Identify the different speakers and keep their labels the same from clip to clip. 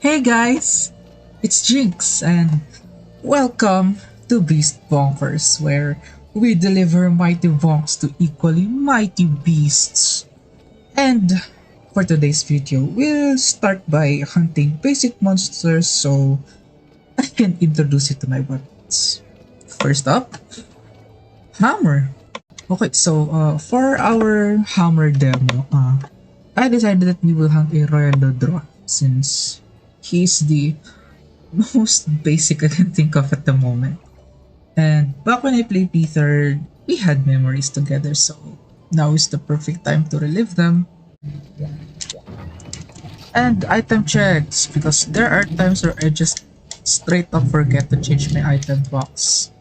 Speaker 1: Hey guys, it's Jinx and welcome to Beast Bonkers, where we deliver mighty bonks to equally mighty beasts. And for today's video, we'll start by hunting basic monsters so I can introduce you to my weapons. First up, hammer. Okay, so for our hammer demo, I decided that we will hunt a Royal Lodro since he's the most basic I can think of at the moment. And back when I played P3rd, we had memories together, so now is the perfect time to relive them. And item checks, because there are times where I just straight up forget to change my item box.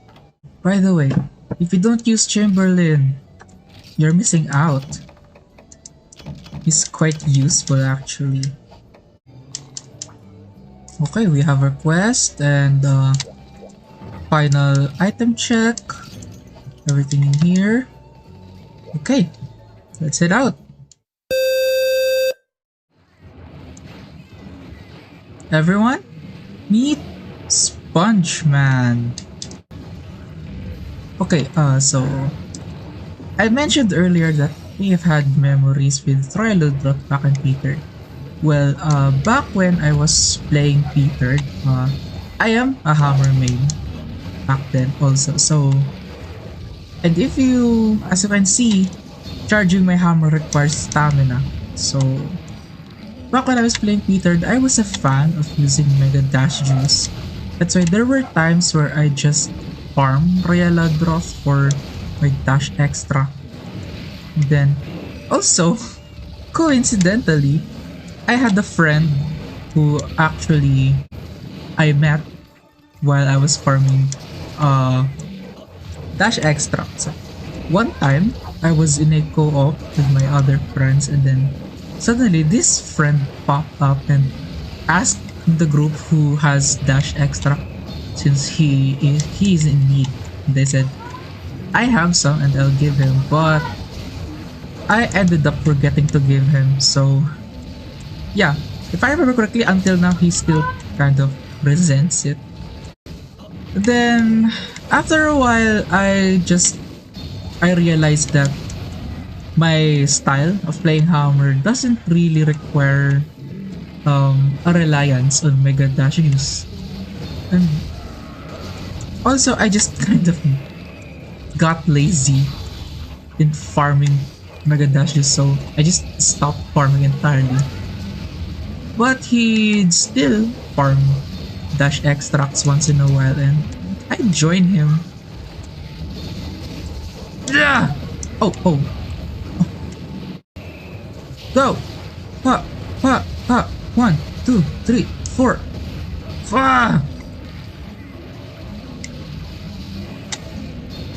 Speaker 1: By the way, if you don't use Chamberlain, you're missing out. He's quite useful actually. Okay, we have our quest and final item check. Everything in here. Okay, let's head out. Everyone, meet Sponge Man. Okay, so I mentioned earlier that we have had memories with Troilodrot back in Peter. Well, back when I was playing P3rd, I am a hammer main back then also. So, and if you, as you can see, charging my hammer requires stamina. So, back when I was playing P3rd, I was a fan of using Mega Dash Juice. That's why there were times where I just farm Royal Ladroth for my Dash Extra. And then, also, coincidentally, I had a friend who actually I met while I was farming Dash Extra. So one time I was in a co-op with my other friends and then suddenly this friend popped up and asked the group who has Dash Extra since he is in need. They said, I have some and I'll give him, but I ended up forgetting to give him, so yeah, if I remember correctly, until now he still kind of resents it. Then after a while, I realized that my style of playing hammer doesn't really require a reliance on Mega Dash use. And also, I just kind of got lazy in farming Mega Dash use, so I just stopped farming entirely. But he'd still farm Dash Extracts once in a while and I join him. Yeah! Oh, oh. Go! Pa, pa, pa. 1, 2, 3, 4. Fa!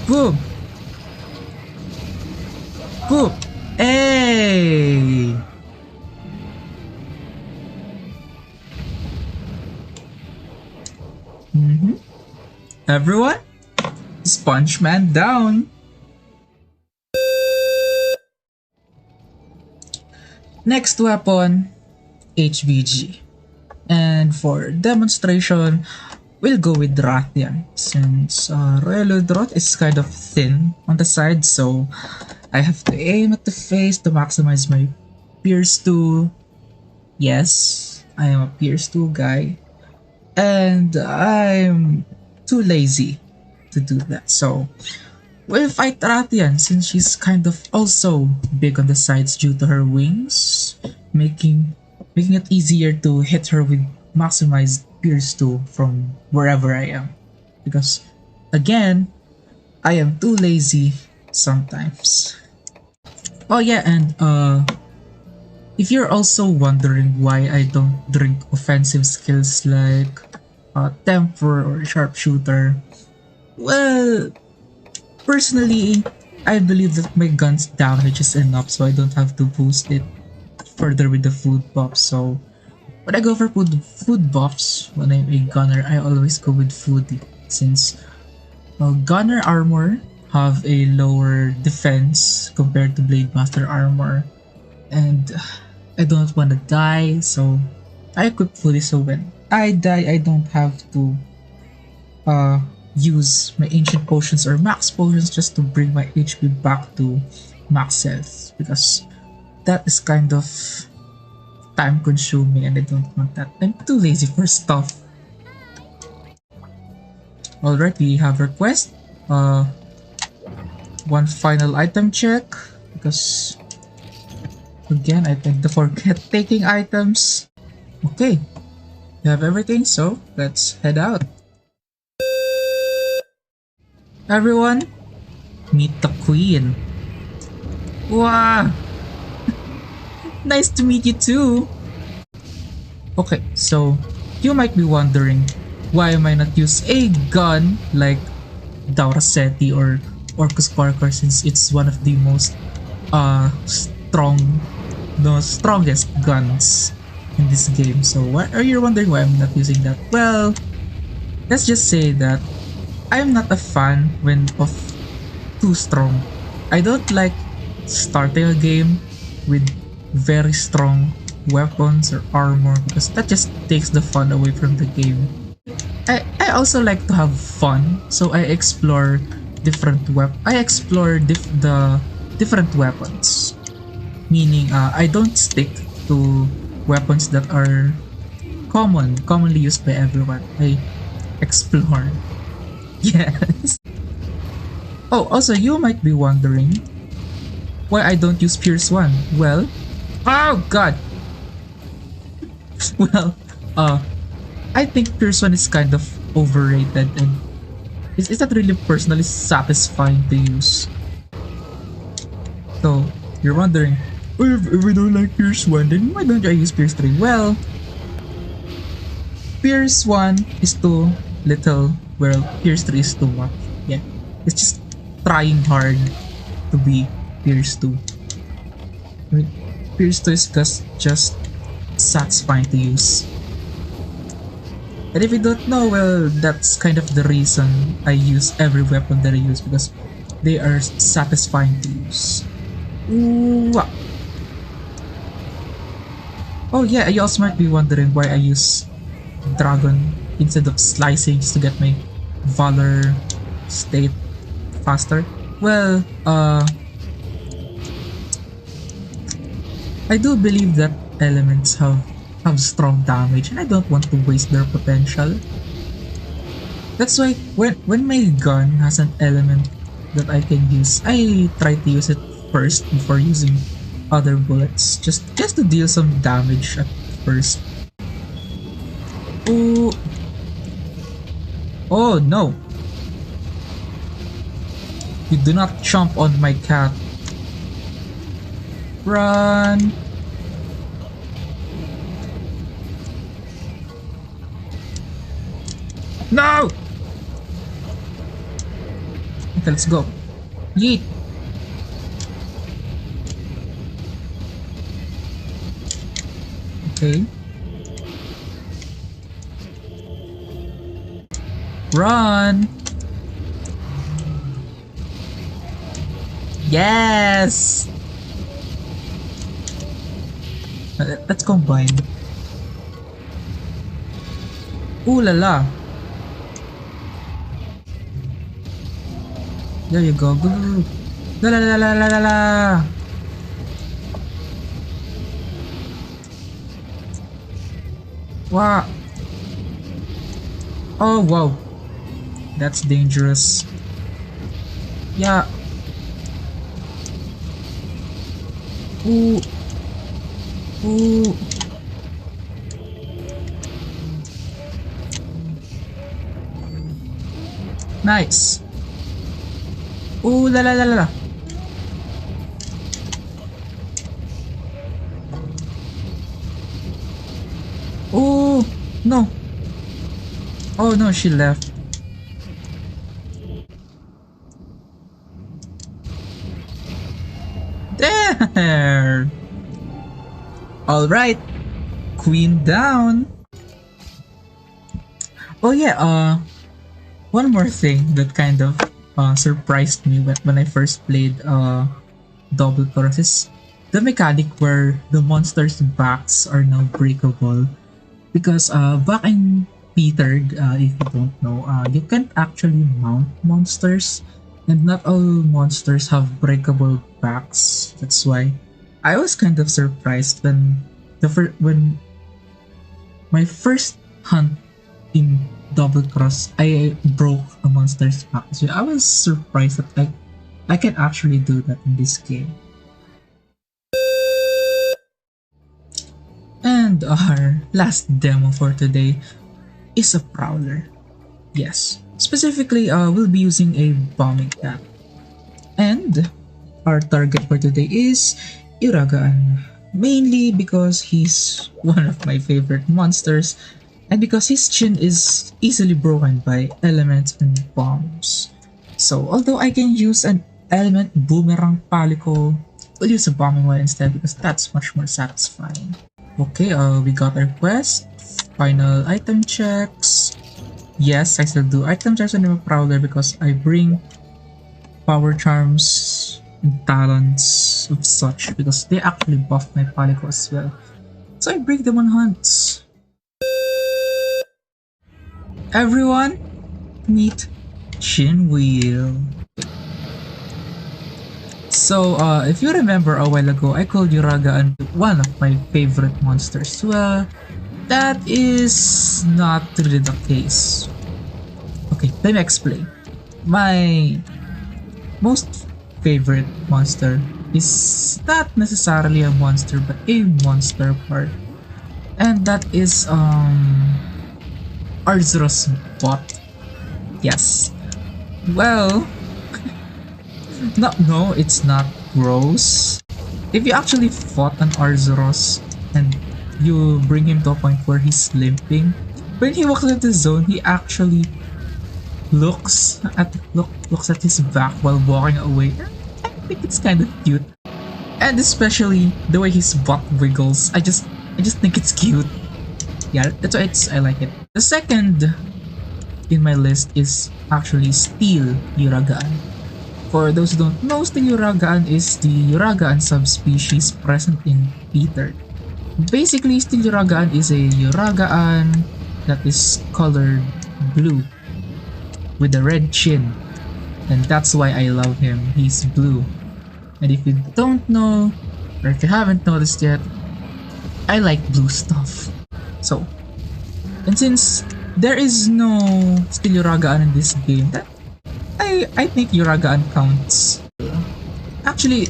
Speaker 1: Boom! Boom! Hey! Everyone, Sponge Man down. Next weapon, HBG. And for demonstration, we'll go with Rathian since Royalodrot is kind of thin on the side, so I have to aim at the face to maximize my Pierce 2. Yes, I am a Pierce 2 guy. And I'm too lazy to do that. So we'll fight Rathian since she's kind of also big on the sides due to her wings, making it easier to hit her with maximized Pierce 2 from wherever I am. Because again, I am too lazy sometimes. Oh yeah, and if you're also wondering why I don't drink offensive skills like Temper or Sharpshooter, well, personally, I believe that my gun's damage is enough so I don't have to boost it further with the food buff. So when I go for food buffs, when I'm a gunner, I always go with food since gunner armor have a lower defense compared to Blade Master armor and I don't want to die, so I equip fully so when I die, I don't have to uh use my ancient potions or max potions just to bring my HP back to max health because that is kind of time consuming and I don't want that. I'm too lazy for stuff. Alright, we have our quest. One final item check because again I tend to forget taking items. Okay, we have everything, so let's head out. Everyone, meet the queen. Wow, nice to meet you too. Okay, so you might be wondering why am I not use a gun like Dauracetti or Orcus Parker since it's one of the most strong, the strongest guns in this game. So why are you wondering why I'm not using that? Well, let's just say that I'm not a fan when of too strong. I don't like starting a game with very strong weapons or armor because that just takes the fun away from the game. I also like to have fun, so I explore the different weapons. Meaning, I don't stick to weapons that are commonly used by everyone. I explore. Yes. Oh, also you might be wondering why I don't use Pierce 1. Well, oh god. Well, I think Pierce 1 is kind of overrated and it's not really personally satisfying to use. So, you're wondering, oh, if we don't like Pierce 1, then why don't I use Pierce 3? Well, Pierce 1 is too little, well, Pierce 3 is too much. Yeah, it's just trying hard to be Pierce 2. I mean, Pierce 2 is just satisfying to use. And if you don't know, well, that's kind of the reason I use every weapon that I use because they are satisfying to use. Ooh. Oh yeah, you also might be wondering why I use Dragon instead of slicing just to get my Valor state faster. Well, I do believe that elements have strong damage and I don't want to waste their potential. That's why when my gun has an element that I can use, I try to use it first before using other bullets just to deal some damage at first. Oh, oh no. You do not chomp on my cat. Run. No! Okay, let's go. Yeet! Okay. Run! Yes! Let's combine. Ooh la la! There you go. Go, go, go. La la la la la la la. Wow. Oh wow. That's dangerous. Yeah. Ooh. Ooh. Nice. Ooh la la la la la. Oh no. Oh no, she left. There. All right. Queen down. Oh yeah, one more thing that kind of surprised me when I first played Double Cross is the mechanic where the monsters' backs are now breakable. Because back in Peter, if you don't know, you can't actually mount monsters, and not all monsters have breakable backs. That's why I was kind of surprised when when my first hunt in Double Cross, I broke a monster's back. So I was surprised that I can actually do that in this game. And our last demo for today is a Prowler. Yes, specifically, we'll be using a Bombing Cat. And our target for today is Uragaan, mainly because he's one of my favorite monsters and because his chin is easily broken by elements and bombs. So although I can use an element boomerang palico, we'll use a bombing one instead because that's much more satisfying. Okay, we got our quest. Final item checks. Yes, I still do item checks on the Prowler because I bring power charms and talents of such because they actually buff my Palico as well. So I bring them on hunts. Everyone, meet Chinwheel. So, if you remember a while ago, I called Uragaan one of my favorite monsters. Well, that is not really the case. Okay, let me explain. My most favorite monster is not necessarily a monster, but a monster part. And that is, Arzuros bot. Yes. Well, no, it's not gross. If you actually fought an Arzuros and you bring him to a point where he's limping, when he walks into the zone, he actually looks at his back while walking away. I think it's kind of cute, and especially the way his butt wiggles. I just think it's cute. Yeah, that's why I like it. The second in my list is actually Steel Uragaan. For those who don't know, Steel Uragaan is the Uragaan subspecies present in Peter. Basically, Steel Uragaan is a Uragaan that is colored blue with a red chin, and that's why I love him. He's blue. And if you don't know, or if you haven't noticed yet, I like blue stuff. So, and since there is no Steel Uragaan in this game, I think Uragaan counts. Actually,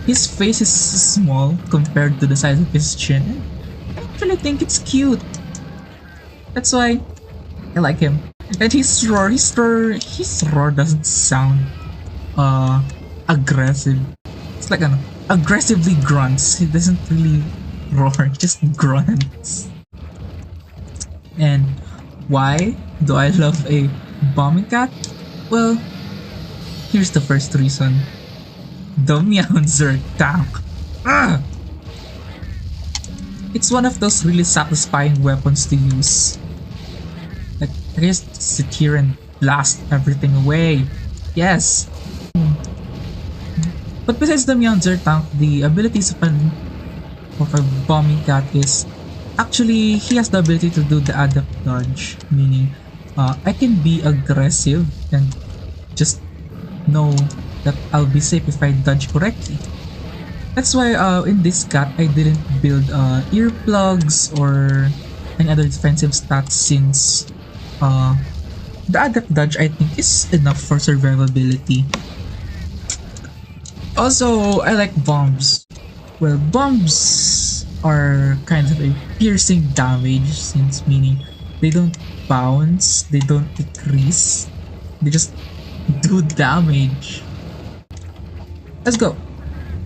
Speaker 1: his face is small compared to the size of his chin. I actually think it's cute. That's why I like him. And his roar doesn't sound aggressive. It's like an aggressively grunts. He doesn't really roar, he just grunts. And why do I love a bombing cat? Well, here's the first reason. The Meowser tank. Ah! It's one of those really satisfying weapons to use. Like, I just sit here and blast everything away. Yes! But besides the Meowser tank, the abilities of a bombing cat is actually he has the ability to do the adept dodge, meaning I can be aggressive and just know that I'll be safe if I dodge correctly. That's why in this cat I didn't build earplugs or any other defensive stats since the adept dodge I think is enough for survivability. Also, I like bombs. Well, bombs are kind of a piercing damage since meaning they don't bounce, they don't decrease, they just do damage. Let's go.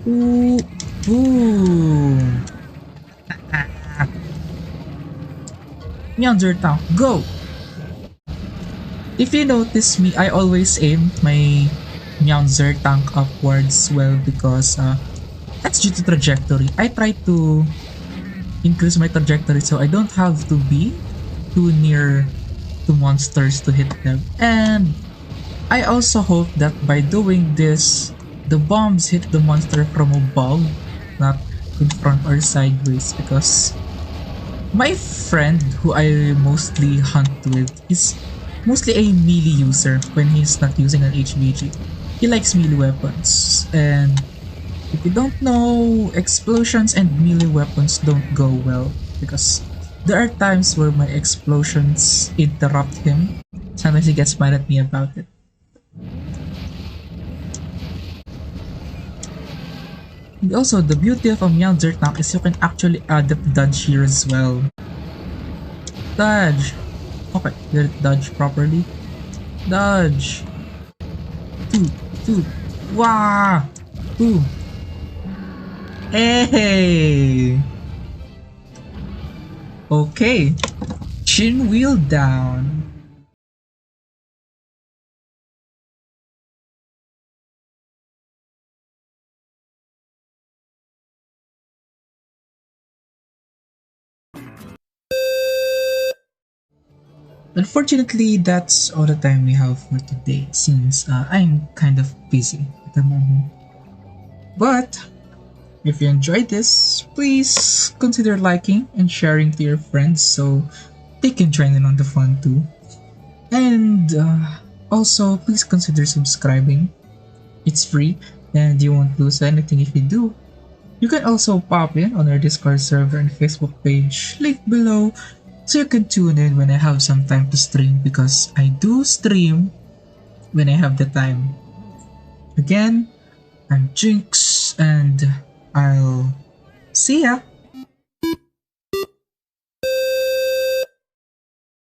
Speaker 1: Ooh, boom. Meowser Town, go! If you notice me, I always aim my Meowser tank upwards, well, because that's due to trajectory. I try to increase my trajectory so I don't have to be too near to monsters to hit them. And I also hope that by doing this, the bombs hit the monster from above, not in front or sideways, because My friend who I mostly hunt with is mostly a melee user when he's not using an HVG. He likes melee weapons, and if you don't know, explosions and melee weapons don't go well because there are times where my explosions interrupt him. Sometimes he gets mad at me about it. And also, the beauty of a Meowser tank is you can actually add up dodge here as well. Dodge! Okay, did it dodge properly? Dodge! Two, two, wah! Two. Hey! Okay, chin wheel down. Unfortunately, that's all the time we have for today since I'm kind of busy at the moment. But if you enjoyed this, please consider liking and sharing to your friends so they can join in on the fun too. And also, please consider subscribing. It's free and you won't lose anything if you do. You can also pop in on our Discord server and Facebook page, link below, so you can tune in when I have some time to stream because I do stream when I have the time. Again, I'm Jinx and I'll see ya!